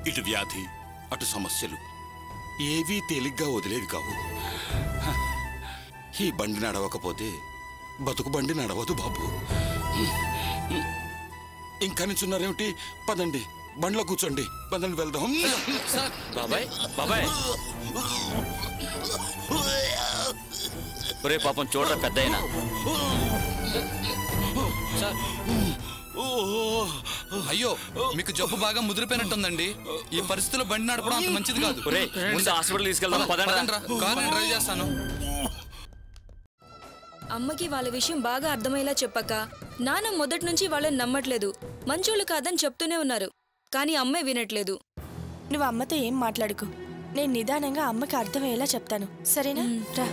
ఇటు వ్యాధి అటు సమస్యలు ఏవీ తేలిగ్గా వదిలేవి కావు. ఈ బండి నడవకపోతే బతుకు బండి నడవదు బాబు. ఇంకా నిల్చున్నారేమిటి? పదండి, బండ్లో కూర్చోండి, పదండి వెళ్దాం. బాబాయ్ బాబాయ్, ఒరే పాపం చూడరా పెద్దయినా. అయ్యో, మీకు జబ్బు బాగా ముదిరిపోయినట్టుందండి. ఈ పరిస్థితుల్లో బండి నడపడం అంత మంచిది కాదు. ముందు హాస్పిటల్ తీసుకెళ్దాం, పదండి. కారు నేను డ్రైవ్ చేస్తాను. అమ్మకి వాళ్ళ విషయం బాగా అర్థమయ్యేలా చెప్పక నాన్న మొదటి నుంచి వాళ్ళని నమ్మట్లేదు. మంచోళ్ళు కాదని చెప్తూనే ఉన్నారు, కానీ అమ్మే వినట్లేదు. నువ్వు అమ్మతో ఏం మాట్లాడుకు, నేను నిదానంగా అమ్మకి అర్థమయ్యేలా చెప్తాను, సరేనా? రా.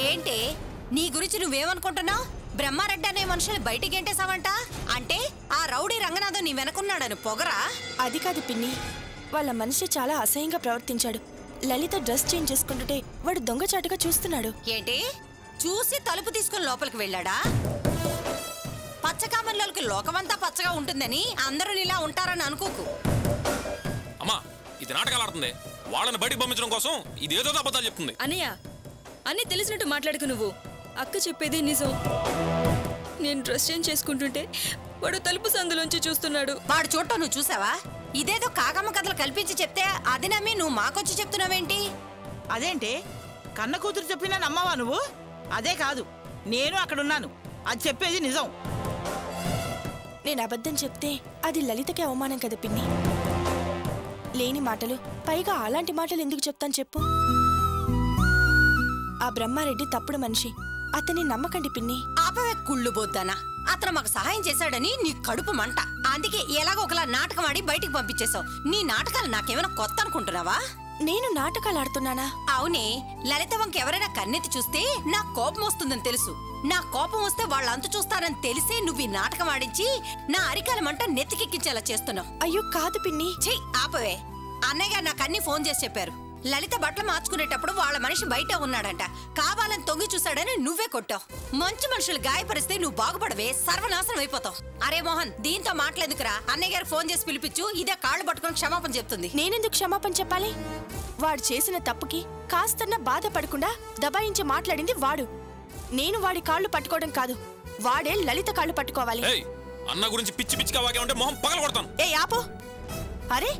ఏంటే నీ గురించి నువ్వేమనుకుంటున్నావు? బ్రహ్మారెడ్డి అనే మనుషులు బయటికి ఎంటేసావంట అంటే ఆ రౌడీ రంగనాథం నీ వెనకున్నాడని పొగరా? అది కాదు పిన్ని, వాళ్ళ మనిషి చాలా అసహ్యంగా ప్రవర్తించాడు. లలిత డ్రెస్ చేంజ్ చేసుకుంటుంటే వాడు దొంగచాటుగా చూస్తున్నాడు. ఏంటి చూసి తలుపు తీసుకుని లోపలికి వెళ్ళాడా? పచ్చకామన్లోకి లోకమంతా పచ్చగా ఉంటుందని అందరూ ఇలా ఉంటారని అనుకోకు. అమ్మా, ఇది నాటకాలు ఆడుతుంది. వాళ్ళని బయటికి పంపించడం కోసం ఇదేదో అబద్ధాలు చెప్తుంది. అన్నయ్య, అన్నీ తెలిసినట్టు మాట్లాడుకు. నువ్వు అక్క చెప్పేది నిజం. నేను డ్రెస్ చేంజ్ చేసుకుంటుంటే వాడు తలుపు సందులోంచి చూస్తున్నాడు. వాడు చూడటం నువ్వు చూసావా? ఇదేదో కాకమ్మ కథలు కల్పించి చెప్తే అది నమ్మి నువ్వు మాకొచ్చి చెప్తున్నావేంటి? అదేంటి కన్న కూతురు చెప్పినా నమ్మవా నువ్వు? అదే కాదు, నేను అక్కడున్నాను, అది చెప్పేది నిజం. నేను అబద్ధం చెప్తే అది లలితకి అవమానం కదా పిన్ని. లేని మాటలు, పైగా అలాంటి మాటలు ఎందుకు చెప్తాను చెప్పు? ఆ బ్రహ్మారెడ్డి తప్పుడు మనిషి, అతన్ని నమ్మకండి పిన్ని. ఆపవే కుళ్ళు బోద్దానా. అతను మాకు సహాయం చేశాడని నీ కడుపు మంట, అందుకే ఎలాగో ఒకలా నాటకం ఆడి బయటికి పంపించేశావు. నీ నాటకాలు నాకేమైనా కొత్త అనుకుంటున్నావా? నేను నాటకాలు ఆడుతున్నానా? అవునే, లలిత వంక ఎవరైనా కన్నెత్తి చూస్తే నా కోపం వస్తుందని తెలుసు. నా కోపం వస్తే వాళ్ళ అంతు చూస్తారని తెలిసే నువ్వు ఈ నాటకం ఆడించి నా అరికాల మంట నెత్తికెక్కించేలా చేస్తున్నావు. అయ్యో కాదు పిన్ని. చెయ్యి ఆపవే. అన్నయ్య గారు నాకు అన్ని ఫోన్ చేసి చెప్పారు. లలిత బట్టలు మార్చుకునేటప్పుడు వాళ్ళ మనిషి బయట ఉన్నాడంట, కావాలని తొంగి చూశాడని నువ్వే కొట్టావు. మంచి మనుషులు గాయపరిస్తే నువ్వు బాగుపడవే, సర్వనాశనం అయిపోతావు. అరే మోహన్, దీంతో మాట్లాడేందుకురా, అన్నయ్య గారు ఫోన్ చేసి పిలిపించు. ఇదే కాళ్ళు పట్టుకుని క్షమాపణ చెప్తుంది. నేనెందుకు క్షమాపణ చెప్పాలి? వాడు చేసిన తప్పుకి కాస్తన్నా బాధపడకుండా దబాయించి మాట్లాడింది వాడు. నేను వాడి కాళ్ళు పట్టుకోవడం కాదు, వాడే లలిత కాళ్ళు పట్టుకోవాలి. అన్న గురించి పిచ్చి పిచ్చిగా వాగే ఉంటే మొహం పగల కొడతాను. ఏ ఆపు. అరే,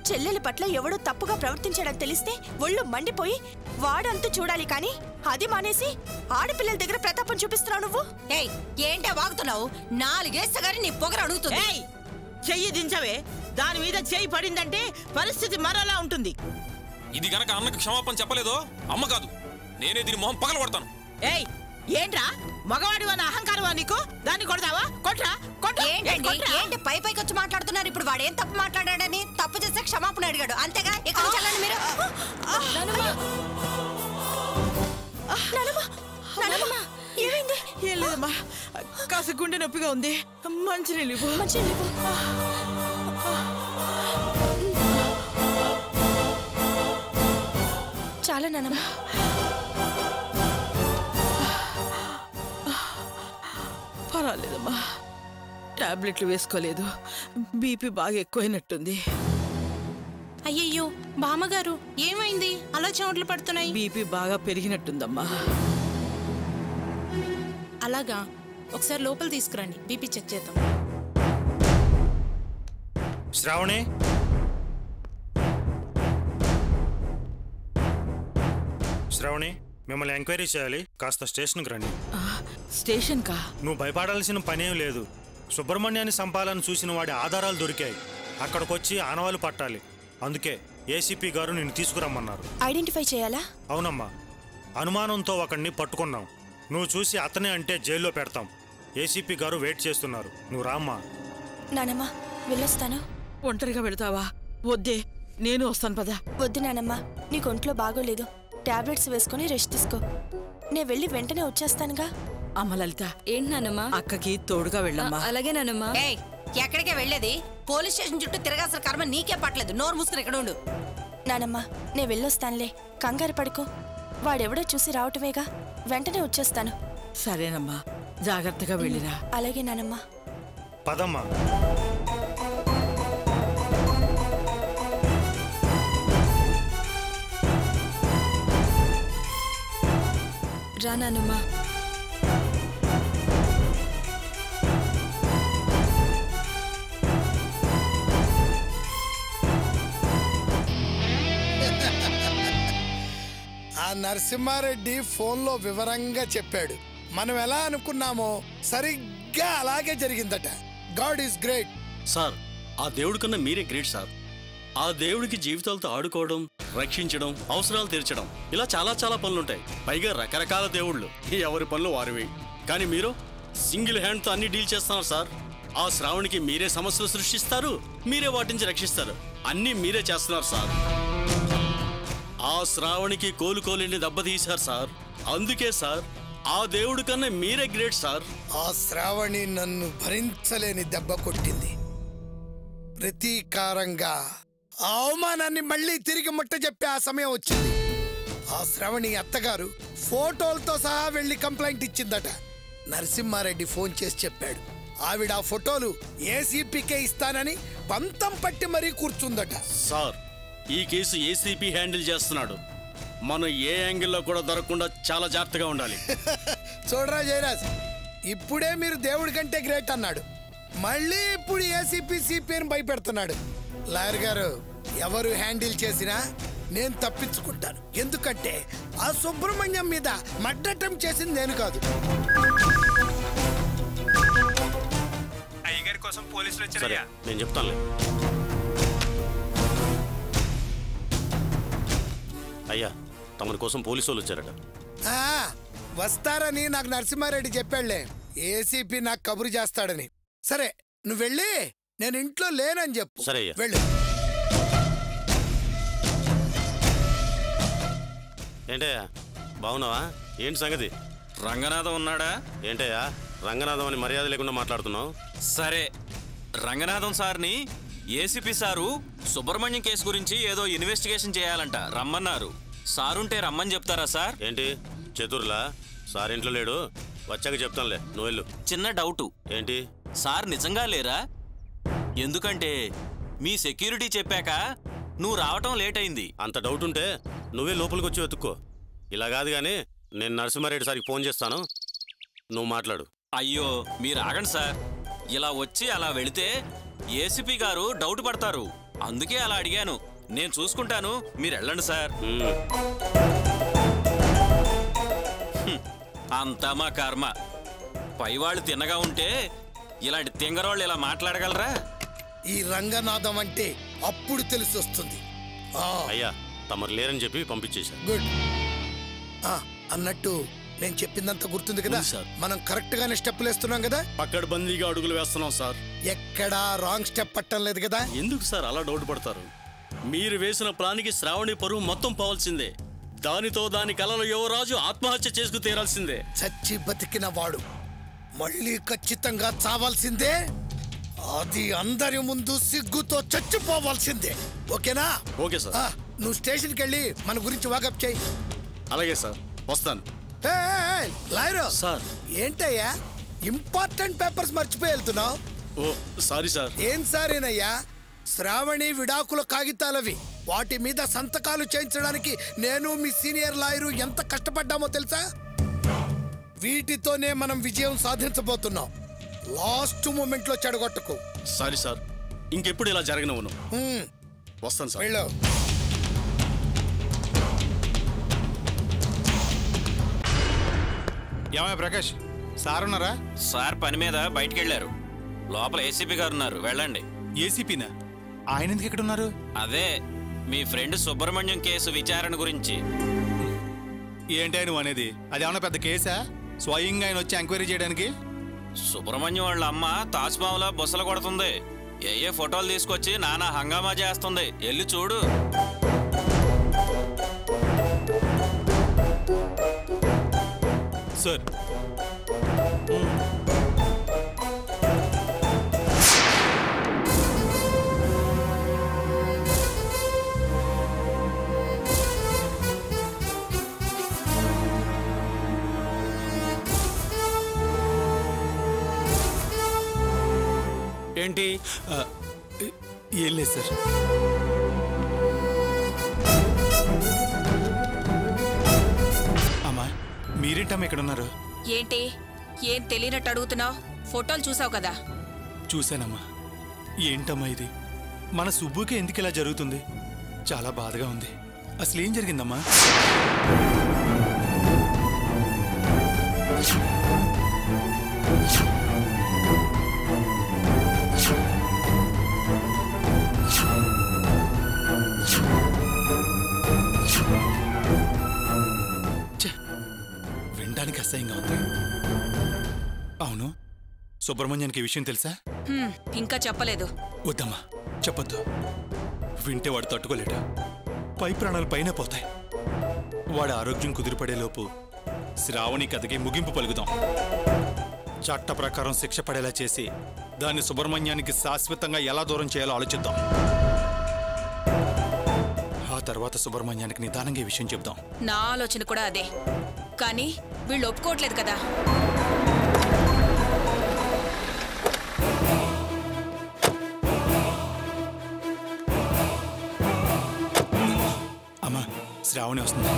చెల్లెలి పట్ల ఎవడో తప్పుగా ప్రవర్తించాడని తెలిస్తే ఒళ్ళు మండిపోయి వాడంతూ చూడాలి, కానీ అది మానేసి ఆడపిల్లల దగ్గర ప్రతాపం చూపిస్తున్నావు నువ్వు. ఏంటే వాగుతున్నావు? 4 ఏళ్ల గారి నీ పొగరు అడుగుతుంది. చెయ్యి దించవే, దాని మీద చెయ్యి పడిందంటే పరిస్థితి మరోలా ఉంటుంది. ఇది గనక అన్నకు క్షమాపణ చెప్పలేదో అమ్మ కాదు, నేనే దీని మొహం పగల కొడతాను. ఏయ్, ఏంట్రా మగవాడివన్న అహంకారమా నీకు? దాన్ని కొడతావా? కొట్రా కొట్రా. ఏంటి పై పైకి వచ్చి మాట్లాడుతున్నారు? ఇప్పుడు వాడేం తప్పు మాట్లాడాడని తప్పు చేస్తే క్షమాపణ అడిగాడు, అంతేగా? ఇక్కడ చల్లండి మీరు. ఏమైంది? ఏం లేదమ్మా, కాస్త గుండె నొప్పిగా ఉంది. మంచినీళ్ళు ఇవ్వు. చాలా నానమ్మా. పర్వాలేదమ్మా, టాబ్లెట్లు వేసుకోలేదు, బీపీ బాగా ఎక్కువైనట్టుంది. అయ్యయ్యో బామ్మగారు, ఏమైంది? అలా చెమటలు పడుతున్నాయి. బీపీ బాగా పెరిగినట్టుందమ్మా. అలాగా, ఒకసారి లోపల తీసుకురండి, బీపీ చెక్ చేద్దాం. శ్రావణి, శ్రావణి, మిమ్మల్ని ఎంక్వైరీ చేయాలి, కాస్త స్టేషన్కి రండి. స్టేషన్ కా? నువ్వు భయపడాల్సిన పనేం లేదు. సుబ్రహ్మణ్యాన్ని సంపాలని చూసిన వాడి ఆధారాలు దొరికాయి. అక్కడికొచ్చి ఆనవాలు పట్టాలి. అందుకే ఏసీపీ గారు నిన్ను తీసుకురమ్మన్నారు. ఐడెంటిఫై చేయాలా? అవునమ్మా, అనుమానంతో ఒకడిని పట్టుకున్నాం. నువ్వు చూసి అతనే అంటే జైల్లో పెడతాం. ఏసీపీ గారు వెయిట్ చేస్తున్నారు, నువ్వు రామ్మా. నానమ్మా, వెళ్ళొస్తాను. ఒంటరిగా వెళతావా? వద్దే, నేను వస్తాను పదా. వద్దు నానమ్మా, నీకు ఒంట్లో బాగోలేదు, టాబ్లెట్స్ వేసుకుని రెస్ట్ తీసుకో. నేను వెళ్ళి వెంటనే వచ్చేస్తానుగా. అమ్మ లలిత, ఏంటి నానమ్మా? అక్కకి తోడుగా వెళ్ళమ్మా. అలాగే నానమ్మా. ఎక్కడికే వెళ్ళేది? పోలీస్ స్టేషన్ చుట్టూ తిరగాల్సిన కర్మ నీకే పట్టలేదు. నోరు మూసుకుని ఇక్కడ ఉండు. నానమ్మ నేను వెళ్ళొస్తానులే, కంగారు పడుకో. వాడెవడో చూసి రావటమేగా, వెంటనే వచ్చేస్తాను. సరేనమ్మా, జాగ్రత్తగా వెళ్ళిరా. అలాగే నానమ్మ. పదమ్మా. రా నానమ్మ. ఆ నరసింహారెడ్డి ఫోన్లో వివరంగా చెప్పాడు. మనం ఎలా అనుకున్నామో సరిగ్గా అలాగే జరిగిందట. God is great. సార్, ఆ దేవుడి కన్నా మీరే గ్రేట్ సార్. ఆ దేవుడికి జీవితాలతో ఆడుకోవడం, రక్షించడం, అవసరాలు తీర్చడం, ఇలా చాలా చాలా పనులుంటాయి. పైగా రకరకాల దేవుళ్ళు, ఎవరి పనులు వారివి. కానీ మీరు సింగిల్ హ్యాండ్తో అన్ని డీల్ చేస్తున్నారు సార్. ఆ శ్రావణికి మీరే సమస్యలు సృష్టిస్తారు, మీరే వాటి నుంచి రక్షిస్తారు. అన్నీ మీరే చేస్తున్నారు సార్. ఆ శ్రావణికి కోలుకోలేని దెబ్బతీశారు సార్. అందుకే సార్ ఆ దేవుడి కన్నా మీరే గ్రేట్ సార్. ఆ శ్రావణి నన్ను భరించలేని దెబ్బ కొట్టింది. ప్రతీకారంగా ఆ అవమానాన్ని మళ్ళీ తిరిగి ముట్ట చెప్పే ఆ సమయం వచ్చింది. ఆ శ్రావణి అత్తగారు ఫోటోలతో సహా వెళ్లి కంప్లైంట్ ఇచ్చిందట. నరసింహారెడ్డి ఫోన్ చేసి చెప్పాడు. ఆవిడ ఆ ఫోటోలు ఏసీపీకే ఇస్తానని పంతం పట్టి మరీ కూర్చుందట. సార్, ఈ కేసు ఏసీపీ హ్యాండిల్ చేస్తున్నాడు. మనం ఏ యాంగిల్లో కూడా దొరకకుండా చాలా జాగ్రత్తగా ఉండాలి. చూడరా జయరాజ్, ఇప్పుడే మీరు దేవుడి కంటే గ్రేట్ అన్నాడు, మళ్ళీ ఇప్పుడు ఏసీపీ సిపిని భయపెడుతున్నాడు. లాయర్ గారు, ఎవరు హ్యాండిల్ చేసినా నేను తప్పించుకుంటాను. ఎందుకంటే ఆ సుబ్రహ్మణ్యం మీద మర్డర్ అటెంప్ట్ చేసింది నేను కాదు. అయ్యగారి కోసం పోలీసులు సరే, వచ్చారయ్యా. నేను చెప్తానులే. అయ్యా, తమరి కోసం పోలీసు వాళ్ళు వచ్చారట. వస్తారని నాకు నరసింహారెడ్డి చెప్పాడులే. ఏసీపీ నాకు కబురు చేస్తాడని. సరే, నువ్వు వెళ్ళి నేను ఇంట్లో లేనని చెప్పు. సరే అయ్యా. వెళ్ళు. ఏంటయ్యా, బాగున్నావా? ఏంటి సంగతి? రంగనాథం ఉన్నాడా? ఏంటయ్యా రంగనాథం అని మర్యాద లేకుండా మాట్లాడుతున్నావు? సరే, రంగనాథం సార్ని ఏసీపీ సారు సుబ్రహ్మణ్యం కేసు గురించి ఏదో ఇన్వెస్టిగేషన్ చేయాలంట, రమ్మన్నారు. సారుంటే రమ్మని చెప్తారా సార్? ఏంటి చతుర్లా? సార్ ఇంట్లో లేడు, వచ్చాక చెప్తానులే, నువ్వు వెళ్ళు. చిన్న డౌటు. ఏంటి? సార్ నిజంగా లేరా? ఎందుకంటే మీ సెక్యూరిటీ చెప్పాక నువ్వు రావటం లేట్ అయింది. అంత డౌట్ ఉంటే నువ్వే లోపలికి వచ్చి వెతుక్కో. ఇలా కాదు కానీ నేను నరసింహారెడ్డి సార్కి ఫోన్ చేస్తాను, నువ్వు మాట్లాడు. అయ్యో, మీరు ఆగండి సార్. ఇలా వచ్చి అలా వెళితే ఏసీపీ గారు డౌట్ పడతారు. అందుకే అలా అడిగాను. నేను చూసుకుంటాను, మీరు వెళ్ళండి సార్. అంతా మా కర్మ. పైవాళ్ళు తిన్నగా ఉంటే ఇలాంటి తింగరోళ్ళు ఇలా మాట్లాడగలరా? ఈ రంగనాథం అంటే అప్పుడు తెలిసి వస్తుంది. అయ్యా, తమరు లేరని చెప్పి పంపించేశా. గుడ్. అన్నట్టు నేను చెప్పిందంతా గుర్తుంది కదా? మనం కరెక్ట్ గానే స్టెప్పులు వేస్తున్నాం కదా? పక్కడబందీగా అడుగులు వేస్తున్నాం సార్. ఎక్కడా రాంగ్ స్టెప్ పట్టం లేదు కదా? ఎందుకు సార్ అలా డౌట్ పడతారు? మీరు వేసిన ప్లాన్కి శ్రావణి పరువు మొత్తం పోవాల్సిందే. దానితో దాని కలలో యువరాజు ఆత్మహత్య చేసుకు తీరాల్సిందే. చచ్చి బతికిన వాడు మళ్ళీ ఖచ్చితంగా చావాల్సిందే. అది అందరి ముందు సిగ్గుతో చచ్చిపోవాల్సిందే. ఓకేనా? Okay sir. నువ్వు స్టేషన్కి వెళ్ళి మన గురించి వాకప్ చేయి. అలాగే సార్, వస్తాను. లాయరు సార్, ఏంటయ్యా ఇంపార్టెంట్ పేపర్స్ మర్చిపోయి వెళ్తున్నావు? ఓ సారీ సార్. ఏం సారీనయ్యా? శ్రావణి విడాకుల కాగితాలవి. వాటి మీద సంతకాలు చేయించడానికి నేను మీ సీనియర్ లాయరు ఎంత కష్టపడ్డామో తెలుసా? వీటితోనే మనం విజయం సాధించబోతున్నాం. లాస్ట్ మూమెంట్ లో చెడగొట్టకు. సారీ సార్, ఇంకెప్పుడు ఇలా జరగనివ్వను. వస్తాను సార్. వెళ్ళు. ఏమయ్య ప్రకాష్, సార్ ఉన్నారా? సార్ పని మీద బయటికి వెళ్ళారు. లోపల ఏసీపీ గారు ఉన్నారు, వెళ్ళండి. ఏసీపీనా? ఆయన ఎందుకు ఇక్కడ ఉన్నారు? అదే మీ ఫ్రెండ్ సుబ్రహ్మణ్యం కేసు విచారణ గురించి. ఏంటి ఆయన అనేది? అది ఏమన్నా పెద్ద కేసా? స్వయంగా ఆయన వచ్చి ఎంక్వైరీ చేయడానికి? సుబ్రహ్మణ్యం వాళ్ళ అమ్మ తాజ్మహల్లా బుసలు కొడుతుంది. ఏ ఫోటోలు తీసుకొచ్చి నానా హంగామా చేస్తుంది. వెళ్ళి చూడు. సార్, ఏంటి? ఏం లేదు సార్. అమ్మా మీరేంటమ్మా ఇక్కడ ఉన్నారు? ఏంటి ఏం తెలియనట్టు అడుగుతున్నావు? ఫోటోలు చూసావు కదా. చూశానమ్మా. ఏంటమ్మా ఇది? మన సుబ్బుకి ఎందుకు ఇలా జరుగుతుంది? చాలా బాధగా ఉంది. అసలు ఏం జరిగిందమ్మా? వినడానికి అసహ్యంగా ఉంది. అవును, సుబ్రహ్మణ్యానికి ఈ విషయం తెలుసా? ఇంకా చెప్పలేదు. వద్దమ్మా, చెప్పొద్దు. వింటే వాడు తట్టుకోలేడు. పై ప్రాణాలు పైన పోతాయి. వాడి ఆరోగ్యం కుదిరిపడేలోపు శ్రావణి కథకి ముగింపు పలుకుదాం. చట్ట ప్రకారం శిక్ష పడేలా చేసి దాన్ని సుబ్రహ్మణ్యానికి శాశ్వతంగా ఎలా దూరం చేయాలో ఆలోచిద్దాం. ఆ తర్వాత సుబ్రహ్మణ్యానికి నిదానంగా ఈ విషయం చెప్దాం. నా ఆలోచన కూడా అదే, కానీ వీళ్ళు ఒప్పుకోవట్లేదు కదా. అమ్మా, శ్రావణి వస్తుంది.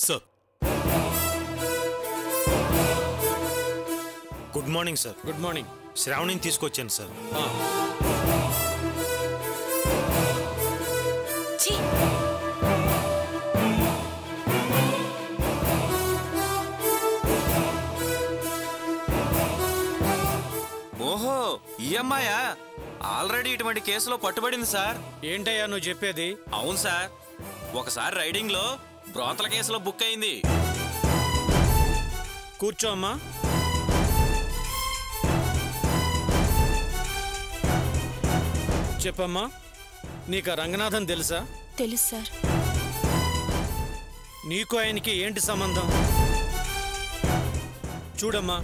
Sir, good morning sir. Good morning. శ్రావణిని తీసుకొచ్చాను సార్. ఓహో, ఈ అమ్మాయా? ఆల్రెడీ ఇటువంటి కేసులో పట్టుబడింది సార్. ఏంటయ్యా నువ్వు చెప్పేది? అవును సార్, ఒకసారి రైడింగ్ లో బ్రోతల కేసులో బుక్ అయింది. కూర్చో అమ్మా. చెప్పమ్మా, నీకు ఆ రంగనాథన్ తెలుసా? తెలుసు సార్. నీకు ఆయనకి ఏంటి సంబంధం? చూడమ్మా,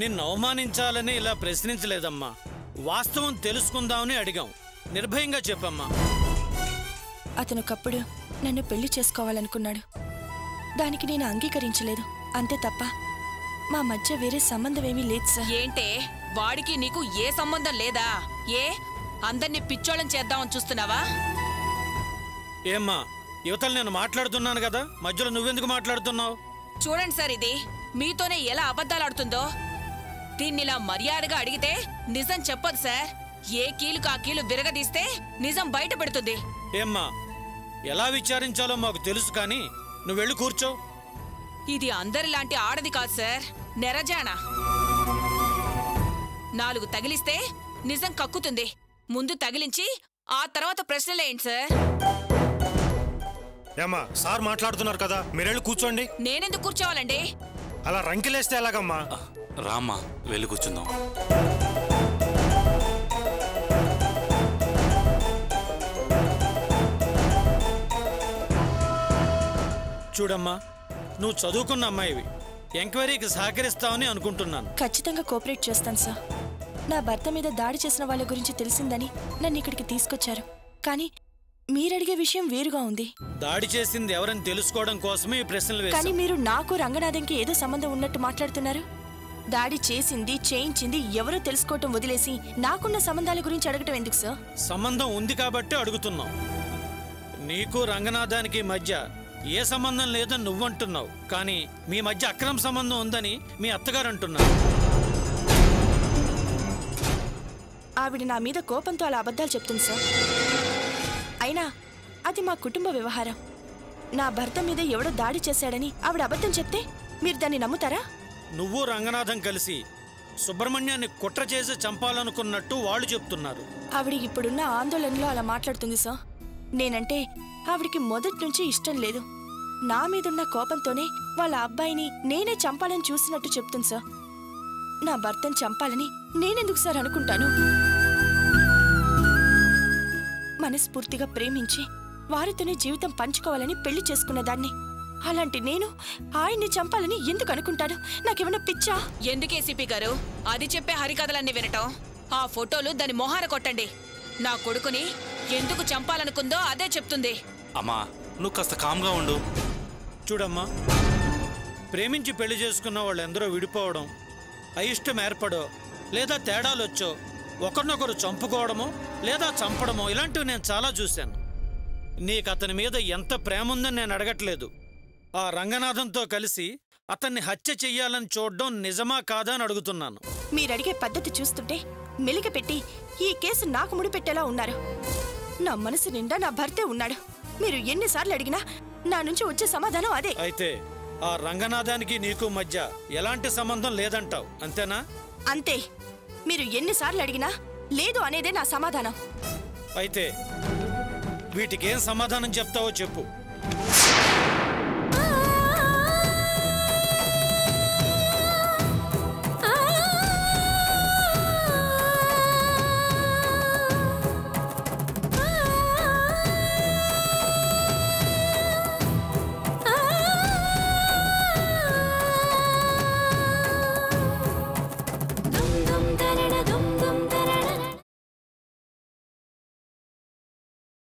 నిన్ను అవమానించాలని ఇలా ప్రశ్నించలేదమ్మా. వాస్తవం తెలుసుకుందామని అడిగాం. నిర్భయంగా చెప్పమ్మా. అతను ఒకప్పుడు నన్ను పెళ్లి చేసుకోవాలనుకున్నాడు. దానికి నేను అంగీకరించలేదు, అంతే తప్ప మా మధ్య వేరే సంబంధం ఏమీ లేదు సార్. ఏంటే, వాడికి నీకు ఏ సంబంధం లేదా? ఏ అందరినీ పిచ్చోళం చేద్దామని చూస్తున్నావా? ఏమ్మా, యువతలు నేను మాట్లాడుతున్నాను కదా, మధ్యలో నువ్వెందుకు మాట్లాడుతున్నావు? చూడండి సార్, ఇది మీతోనే ఎలా అబద్ధాలాడుతుందో. దీన్నిలా మర్యాదగా అడిగితే నిజం చెప్పదు సార్. ఏ కీలుకు ఆ కీలు విరగదీస్తే నిజం బయట పెడుతుంది. ఏమ్మా, ఎలా విచారించాలో మాకు తెలుసు, కానీ నువ్వు వెళ్ళి కూర్చో. ఇది అందరిలాంటి ఆడది కాదు సార్, నెరజాన. 4 తగిలిస్తే నిజం కక్కుతుంది. ముందు తగిలించి ఆ తర్వాత ప్రశ్నలేంటి సార్? ఏమ్మా, సార్ మాట్లాడుతున్నారు కదా, మీరెళ్ళి కూర్చోండి. నేనెందుకు కూర్చోవాలండి? అలా రంకెలేస్తే ఎలాగమ్మా? రామ్మా, వెళ్ళి కూర్చుందాం. చూడమ్మా, నువ్వు చదువుకున్న అమ్మాయివి. ఎంక్వైరీకి సహకరిస్తావని అనుకుంటున్నాను. ఖచ్చితంగా కోఆపరేట్ చేస్తాను సార్. నా భర్త మీద దాడి చేసిన వాళ్ళ గురించి తెలిసిందని నన్ను ఇక్కడికి తీసుకొచ్చారు, కానీ మీరడిగే విషయం వేరుగా ఉంది. దాడి చేసింది ఎవరని తెలుసుకోవడం కోసమే ఈ ప్రశ్నలు కానీ వేశాను. మీరు నాకు రంగనాథంకి ఏదో సంబంధం ఉన్నట్టు మాట్లాడుతున్నారు. దాడి చేసింది, చేయించింది ఎవరో తెలుసుకోవటం వదిలేసి నాకున్న సంబంధాల గురించి అడగటం ఎందుకు సార్? సంబంధం ఉంది కాబట్టి అడుగుతున్నావు. నీకు రంగనాథానికి మధ్య ఏ సంబంధం లేదని నువ్వంటున్నావు, కానీ మీ మధ్య అక్రమ సంబంధం ఉందని మీ అత్తగారు అంటున్నారు. ఆవిడ నా మీద కోపంతో అలా అబద్ధాలు చెప్తుంది సార్. అయినా అది మా కుటుంబ వ్యవహారం. నా భర్త మీద ఎవడో దాడి చేశాడని ఆవిడ అబద్ధం చెప్తే మీరు దాన్ని నమ్ముతారా? నువ్వు రంగనాథం కలిసి సుబ్రహ్మణ్యాన్ని కుట్ర చేసి చంపాలనుకున్నట్టు వాళ్ళు చెప్తున్నారు. ఆవిడ ఇప్పుడున్న ఆందోళనలో అలా మాట్లాడుతుంది సార్. నేనంటే ఆవిడికి మొదటి నుంచి ఇష్టం లేదు. నా మీదున్న కోపంతోనే వాళ్ళ అబ్బాయిని నేనే చంపాలని చూసినట్టు చెప్తుంది సార్. నా భర్తను చంపాలని నేనెందుకు సార్ అనుకుంటాను? మనస్ఫూర్తిగా ప్రేమించి వారితోనే జీవితం పంచుకోవాలని పెళ్లి చేసుకున్న దాన్ని అలాంటి నేను ఆయన్ని చంపాలని ఎందుకు అనుకుంటాను? నాకేమన్నా పిచ్చా? ఎందుకు ఏసీపీ గారు అది చెప్పే హరికథలన్నీ వినటం? ఆ ఫోటోలు దాని మొహాన కొట్టండి. నా కొడుకుని ఎందుకు చంపాలనుకుందో అదే చెప్తుంది. అమ్మా నువ్వు కాస్త కామ్గా ఉండు. చూడమ్మా, ప్రేమించి పెళ్లి చేసుకున్న వాళ్ళెందరో విడిపోవడం, అయిష్టం ఏర్పడో లేదా తేడాలొచ్చో ఒకరినొకరు చంపుకోవడమో లేదా చంపడమో ఇలాంటివి నేను చాలా చూశాను. నీకు అతని మీద ఎంత ప్రేమ ఉందని నేను అడగట్లేదు. ఆ రంగనాథంతో కలిసి అతన్ని హత్య చెయ్యాలని చూడడం నిజమా కాదా అని అడుగుతున్నాను. మీరడిగే పద్ధతి చూస్తుంటే మెలిక పెట్టి ఈ కేసు నాకు ముడిపెట్టేలా ఉన్నారు. నా మనసు నిండా నా భర్తే ఉన్నాడు. మీరు ఎన్నిసార్లు అడిగినా నా నుంచి వచ్చే సమాధానం అదే. అయితే ఆ రంగనాథానికి నీకు మధ్య ఎలాంటి సంబంధం లేదంటావు, అంతేనా? అంతే. మీరు ఎన్నిసార్లు అడిగినా లేదు అనేదే నా సమాధానం. అయితే వీటికేం సమాధానం చెప్తావో చెప్పు.